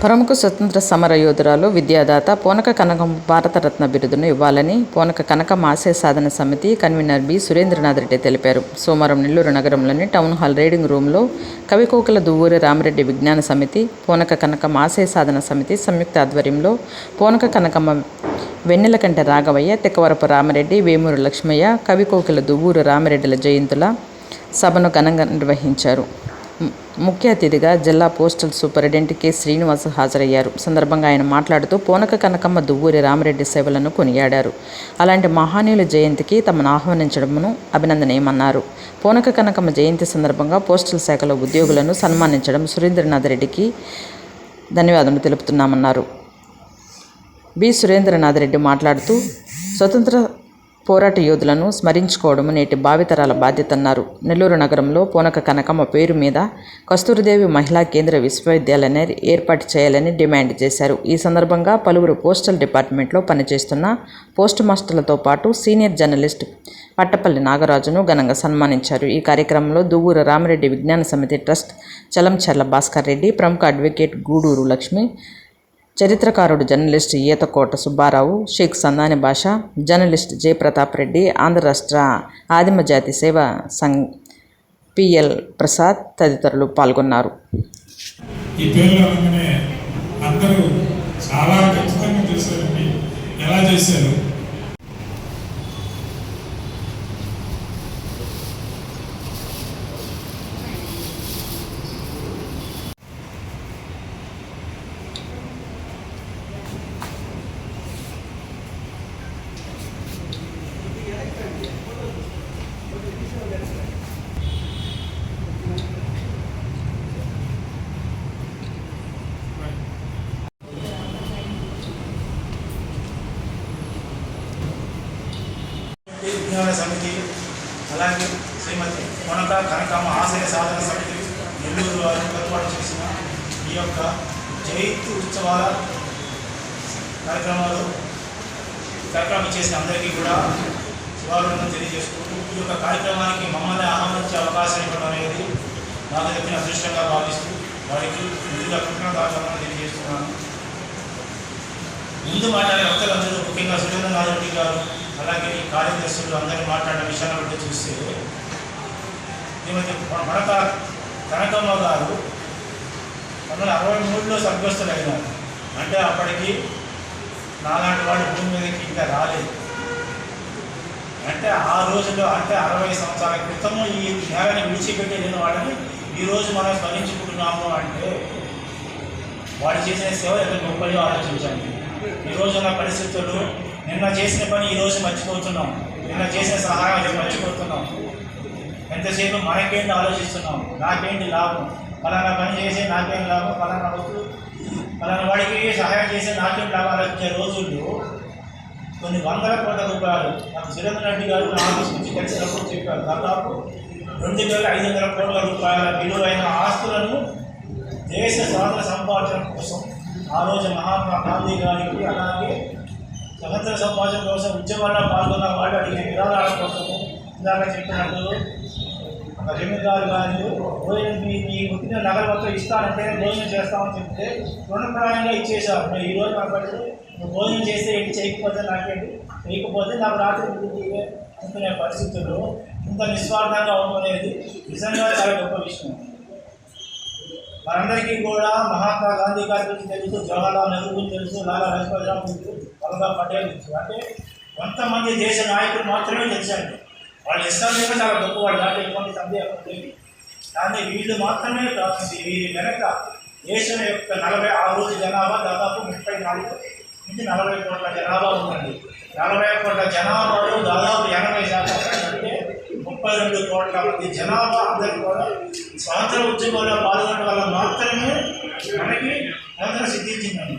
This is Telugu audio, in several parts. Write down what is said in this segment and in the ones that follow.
ప్రముఖ స్వతంత్ర సమర యోధురాలు విద్యాదాత పోనక కనకం భారతరత్న బిరుదును ఇవ్వాలని పోనక కనకం ఆశయ సాధన సమితి కన్వీనర్ బి సురేంద్రనాథ్ రెడ్డి తెలిపారు. సోమవారం నెల్లూరు నగరంలోని టౌన్ హాల్ రీడింగ్ రూమ్లో కవికోకిల దువ్వూరి రామిరెడ్డి విజ్ఞాన సమితి, పోనక కనకం ఆశయ సాధన సమితి సంయుక్త ఆధ్వర్యంలో పోనక కనకమ్మ వెన్నెలకంటి రాఘవయ్య, తెక్కవరపు రామిరెడ్డి, వేమూరు లక్ష్మయ్య, కవికోకిల దువ్వూరి రామిరెడ్డిల జయంతుల సభను ఘనంగా నిర్వహించారు. ముఖ్య అతిథిగా జిల్లా పోస్టల్ సూపరింటెండెంట్ కె శ్రీనివాస్ హాజరయ్యారు. సందర్భంగా ఆయన మాట్లాడుతూ పోనక కనకమ్మ దువ్వూరి రామిరెడ్డి సేవలను కొనియాడారు. అలాంటి మహానీయుల జయంతికి తమను ఆహ్వానించడమును అభినందనీయమన్నారు. పోనక కనకమ్మ జయంతి సందర్భంగా పోస్టల్ శాఖలో ఉద్యోగులను సన్మానించడం సురేంద్రనాథ్ రెడ్డికి ధన్యవాదాలు తెలుపుతున్నామన్నారు. బి సురేంద్రనాథ్ రెడ్డి మాట్లాడుతూ స్వతంత్ర పోరాట యోధులను స్మరించుకోవడం నేటి భావితరాల బాధ్యతన్నారు. నెల్లూరు నగరంలో పోనక కనకమ్మ పేరు మీద కస్తూరిదేవి మహిళా కేంద్ర విశ్వవిద్యాలయాన్ని ఏర్పాటు చేయాలని డిమాండ్ చేశారు. ఈ సందర్భంగా పలువురు పోస్టల్ డిపార్ట్మెంట్లో పనిచేస్తున్న పోస్ట్ మాస్టర్లతో పాటు సీనియర్ జర్నలిస్ట్ పట్టపల్లి నాగరాజును ఘనంగా సన్మానించారు. ఈ కార్యక్రమంలో దువ్వూరు రామిరెడ్డి విజ్ఞాన సమితి ట్రస్ట్ చలంచర్ల భాస్కర్ రెడ్డి, ప్రముఖ అడ్వకేట్ గూడూరు లక్ష్మి, చరిత్రకారుడు జర్నలిస్ట్ ఈతకోట సుబ్బారావు, షేక్ సందాని భాష, జర్నలిస్ట్ జయప్రతాప్ రెడ్డి, ఆంధ్ర రాష్ట్ర ఆదిమ జాతి సేవా సంఘ్ పిఎల్ ప్రసాద్ తదితరులు పాల్గొన్నారు. ఈ పేర్లు అందరూ చాలా ఖచ్చితంగా చేశారండి. ఎలా చేశారు? విజ్ఞాన సమితి, అలాగే శ్రీమతి పోనక కనకమ్మ ఆశయ సాధన సమితి నెల్లూరు వారు ఏర్పాటు చేసిన ఈ యొక్క జయంతి ఉత్సవాల కార్యక్రమాలు చేసిన అందరికీ కూడా శుభాకాంక్షలు తెలియజేసుకుంటూ ఈ యొక్క కార్యక్రమానికి మమ్మల్ని ఆహ్వానించే అవకాశం ఇవ్వడం అనేది నాకు దక్కిన అదృష్టంగా భావిస్తూ వారికి ముందుగా కృతజ్ఞతలు తెలియజేస్తున్నాను. ముందు మాట్లాడే వక్తలందరూ ముఖ్యంగా సురేంద్రనాథ్ రెడ్డి గారు, అలాగే ఈ కార్యదర్శులు అందరూ మాట్లాడిన విషయాన్ని బట్టి చూస్తే శ్రీమతి పోనక కనకమ్మ గారు 1963లో స్వర్గస్థులైనారు. అంటే అప్పటికి నాలాంటి వాడు భూమి మీదకి ఇంకా రాలేదు. అంటే ఆ రోజుల్లో, అంటే 60 సంవత్సరాల క్రితము ఈ నేలని విడిచిపెట్టి లేని వాళ్ళని ఈరోజు మనం స్మరించుకుంటున్నాము అంటే వాడు చేసిన సేవ ఎంత గొప్పగా ఆలోచించండి. ఈరోజు ఉన్న పరిస్థితుల్లో నిన్న చేసిన పని ఈరోజు మర్చిపోతున్నాం, నిన్న చేసిన సహాయం మర్చిపోతున్నాం. ఎంతసేపు మనకేంటి ఆలోచిస్తున్నాం, నాకేంటి లాభం, ఫలానా పని చేసి నాకేం లాభం, ఫలానా వస్తువు ఫలానా వాడికి సహాయం చేసి నాకేం లాభం ఆలోచించే రోజుల్లో కొన్ని వందల కోట్ల రూపాయలు నాకు సురేంద్ర రెడ్డి గారు నా ఆఫీస్ నుంచి కలిసినప్పుడు చెప్పారు. దాదాపు 2500 కోట్ల రూపాయల విలువైన ఆస్తులను దేశ స్వాతంత్ర సంపాదన కోసం ఆ రోజు మహాత్మా గాంధీ గారికి, అలాగే స్వతంత్ర సంపాదన కోసం ఉద్యమాల్లో పాల్గొన్న వాళ్ళు అడిగే విరాళాల కోసము ఇందాక చెప్పినట్టు జమీందారు గారు భోజనం మీ పుట్టిన నగర మొత్తం ఇస్తానంటే భోజనం చేస్తామని చెప్తే రుణప్రాయంగా ఇచ్చేసారు. నేను ఈరోజు కాబట్టి నువ్వు భోజనం చేస్తే ఏంటి, చేయకపోతే నాకేంటి, చేయకపోతే నాకు రాత్రి ఇంటికి అనుకునే పరిస్థితుల్లో ఇంత నిస్వార్థంగా ఉండనేది నిజంగా చాలా గొప్ప విషయం. మనందరికీ కూడా మహాత్మా గాంధీ గారి గురించి తెలుసు, జవహర్లాల్ నెహ్రూ గురించి తెలుసు, లాలా లజపత్ రాయ్ గురించి, వల్లభాయ్ పటేల్ గురించి. అంటే కొంతమంది దేశ నాయకులు మాత్రమే తెలుసండి. వాళ్ళు ఇష్టాలు చాలా గొప్పవాళ్ళు, దాంట్లో ఎటువంటి సందేహం లేదు. కానీ వీళ్ళు మాత్రమే వీరి వెనక దేశం యొక్క ఆ రోజు జనాభా దాదాపు 34 నుంచి 40 కోట్ల జనాభా ఉందండి. 40 కోట్ల జనాభాలో దాదాపు 80% అంటే 32 కోట్ల మంది జనాభా అందరికీ కూడా స్వాతంత్ర ఉద్యమంలో పాల్గొనడం వల్ల మాత్రమే మనకి స్వాతంత్రం సిద్ధించిందండి.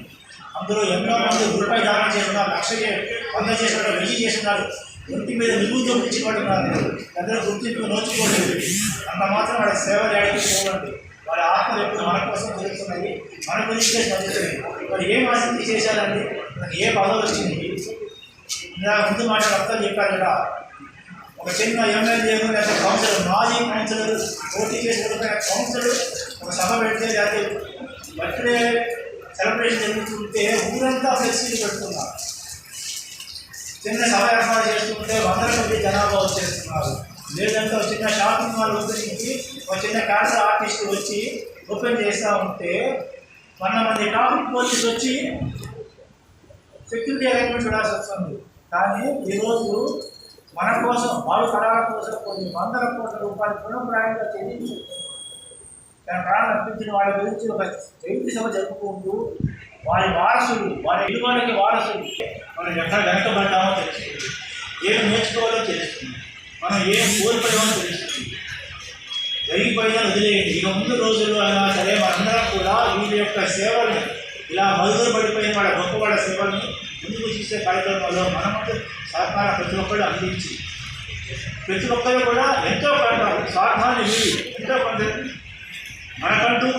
అందులో ఎంతో మంది రూపాయి దానం చేస్తున్నారు, 100 చేస్తున్నారు, 1000 చేస్తున్నారు, ఒంటి మీద నిలువుతో పిచ్చిపడుతున్నారు. అందరూ గుర్తింపు నోచుకోలేదు. అంత మాత్రం వాళ్ళ సేవలు అడిగి పోవండి. వాళ్ళ ఆత్మలు ఎప్పుడు మన కోసం తెలుస్తున్నాయి, మన గురించే స్పందిస్తున్నాయి. వాళ్ళు ఏం ఆసక్తి చేశారండి, మనకి ఏ పదవి వచ్చింది. ఇలా ముందు మాట అర్థం చెప్పారు కదా, ఒక చిన్న ఎమ్మెల్యే లేదా కౌన్సిలర్, మాజీ కౌన్సిలర్, పోటీ చేసి ఓడిపోయిన కౌన్సిలర్ ఒక సభ పెడితే లేదా బర్త్డే సెలబ్రేషన్ జరుగుతుంటే ఊరంతా ఫ్లెక్సీలు పెడుతున్నారు. చిన్న సభ ఏర్పాటు చేసుకుంటే 100 మంది జనాభా వచ్చేస్తున్నారు. లేదంటే ఒక చిన్న షాపింగ్ మాల్ ఓపెనింగ్కి ఒక చిన్న క్యాన్సర్ ఆర్టిస్ట్ వచ్చి ఓపెన్ చేస్తూ ఉంటే 100 మంది ట్రాఫిక్ పోలీసు వచ్చి సెక్యూరిటీ అరేంజ్మెంట్ చూడాల్సి వస్తుంది. కానీ ఈరోజు మన కోసం, వాళ్ళ తరాల కోసం కొన్ని 100 కోట్ల రూపాయలు పునఃప్రాయంగా చెల్లించి తన ప్రాణం అర్పించిన వాళ్ళ గురించి ఒక జయంతి సభ జరుపుకుంటూ వారి వారసులు, వారి ఇల్లువారికి వారసులు మనం ఎక్కడ వెనకబడ్డామో తెలుస్తుంది, ఏం నేర్చుకోవాలో తెలుస్తుంది, మనం ఏం కోల్పోయామో తెలుస్తుంది. జరిగిపోయినా వదిలేయండి. ఇక ముందు రోజుల్లో అయినా సరే మనందరం కూడా వీళ్ళ యొక్క సేవల్ని, ఇలా మరుగున పడిపోయిన వాళ్ళ గొప్ప వాళ్ళ సేవల్ని ముందుకు చూసే కార్యక్రమంలో మనమంటూ సహకారం ప్రతి ఒక్కళ్ళు అందించి ప్రతి ఒక్కరు కూడా ఎంతో కొంత స్వార్థాన్ని వీడి ఎంతో కొంత మనకంటూ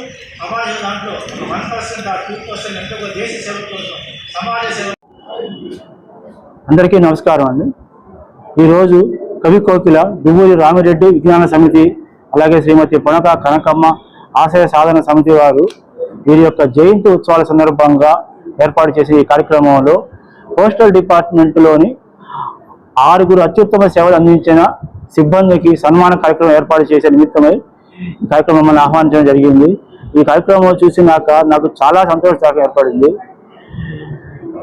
సమాజం దాంట్లో 1% 2% ఎంతో దేశ సేవ కోసం, సమాజ సేవ. అందరికీ నమస్కారం అండి. ఈరోజు కవి కోకిల దువ్వూరి రామిరెడ్డి విజ్ఞాన సమితి, అలాగే శ్రీమతి పొనక కనకమ్మ ఆశయ సాధన సమితి వారు వీరి యొక్క జయంతి ఉత్సవాల సందర్భంగా ఏర్పాటు చేసిన ఈ కార్యక్రమంలో పోస్టల్ డిపార్ట్మెంట్లోని 6 అత్యుత్తమ సేవలు అందించిన సిబ్బందికి సన్మాన కార్యక్రమం ఏర్పాటు చేసే నిమిత్తమై ఈ కార్యక్రమం మమ్మల్ని ఆహ్వానించడం జరిగింది. ఈ కార్యక్రమం చూసినాక నాకు చాలా సంతోషం ఏర్పడింది.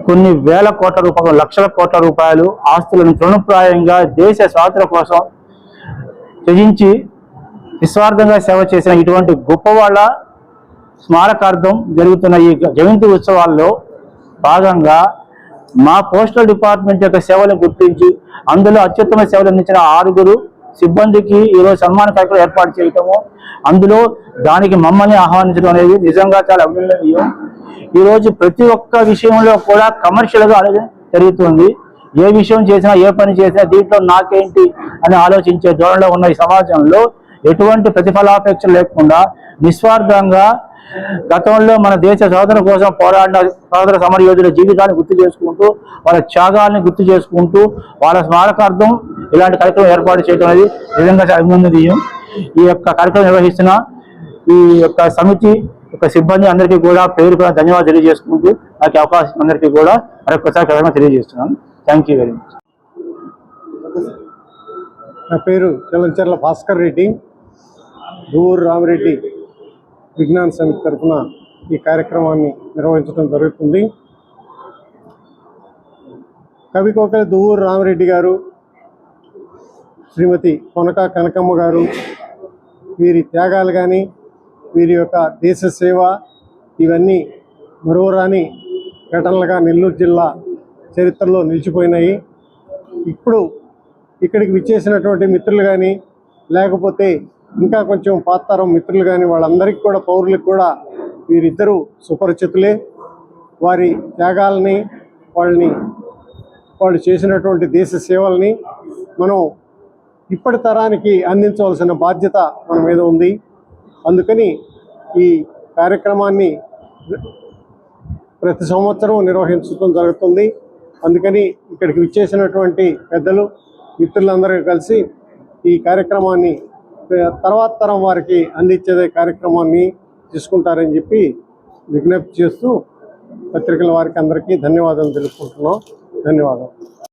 కొన్ని వేల కోట్ల రూపాయలు, లక్షల కోట్ల రూపాయలు ఆస్తులను తృణప్రాయంగా దేశ స్వాతంత్ర్యం కోసం త్యజించి నిస్వార్థంగా సేవ చేసిన ఇటువంటి గొప్ప వాళ్ళ స్మారకార్థం జరుగుతున్న ఈ జయంతి ఉత్సవాల్లో భాగంగా మా పోస్టల్ డిపార్ట్మెంట్ యొక్క సేవలను గుర్తించి అందులో అత్యుత్తమ సేవలు అందించిన 6 సిబ్బందికి ఈరోజు సన్మాన కార్యక్రమం ఏర్పాటు చేయటము, అందులో దానికి మమ్మల్ని ఆహ్వానించడం అనేది నిజంగా చాలా అభినందనీయం. ఈరోజు ప్రతి ఒక్క విషయంలో కూడా కమర్షియల్గా అనేది జరుగుతుంది. ఏ విషయం చేసినా, ఏ పని చేసినా దీంట్లో నాకేంటి అని ఆలోచించే ధోరణిలో ఉన్న ఈ సమాజంలో ఎటువంటి ప్రతిఫలాపేక్ష లేకుండా నిస్వార్థంగా గతంలో మన దేశ స్వాతంత్రం కోసం పోరాడిన స్వాతంత్ర సమరయోధుల జీవితాన్ని గుర్తు చేసుకుంటూ, వాళ్ళ త్యాగాల్ని గుర్తు చేసుకుంటూ, వాళ్ళ స్మారకార్థం ఇలాంటి కార్యక్రమం ఏర్పాటు చేయడం అనేది నిజంగా అభినందనీయం. ఈ యొక్క కార్యక్రమం నిర్వహిస్తున్న ఈ యొక్క సమితి యొక్క సిబ్బంది అందరికీ కూడా పేరు కూడా ధన్యవాదాలు తెలియజేసుకుంటూ నాకు అవకాశం అందరికీ కూడా మరొకసారి కృతజ్ఞతలు తెలియజేస్తున్నాను. Thank you very much. నా పేరు చలంచర్ల భాస్కర్ రెడ్డి. దువ్వూరి రామిరెడ్డి విజ్ఞాన సమితి తరఫున ఈ కార్యక్రమాన్ని నిర్వహించడం జరుగుతుంది. కవి కోకిల దువ్వూరి రామిరెడ్డి గారు, శ్రీమతి పొనక కనకమ్మ గారు, వీరి త్యాగాలు కానీ, వీరి యొక్క దేశ సేవ ఇవన్నీ మరోరాని ఘటనలుగా నెల్లూరు జిల్లా చరిత్రలో నిలిచిపోయినాయి. ఇప్పుడు ఇక్కడికి విచ్చేసినటువంటి మిత్రులు కానీ, లేకపోతే ఇంకా కొంచెం పాతరం మిత్రులు కానీ, వాళ్ళందరికీ కూడా, పౌరులకు కూడా వీరిద్దరూ సుపరిచితులే. వారి త్యాగాలని, వాళ్ళు చేసినటువంటి దేశ సేవల్ని మనం ఇప్పటి తరానికి అందించవలసిన బాధ్యత మన మీద ఉంది. అందుకని ఈ కార్యక్రమాన్ని ప్రతి సంవత్సరం నిర్వహించడం జరుగుతుంది. అందుకని ఇక్కడికి విచ్చేసినటువంటి పెద్దలు, మిత్రులందరూ కలిసి ఈ కార్యక్రమాన్ని తర్వాత తరం వారికి అందించే కార్యక్రమాన్ని తీసుకుంటారని చెప్పి విజ్ఞప్తి చేస్తూ పత్రికల వారికి అందరికీ ధన్యవాదాలు తెలుపుకుంటున్నాం. ధన్యవాదాలు.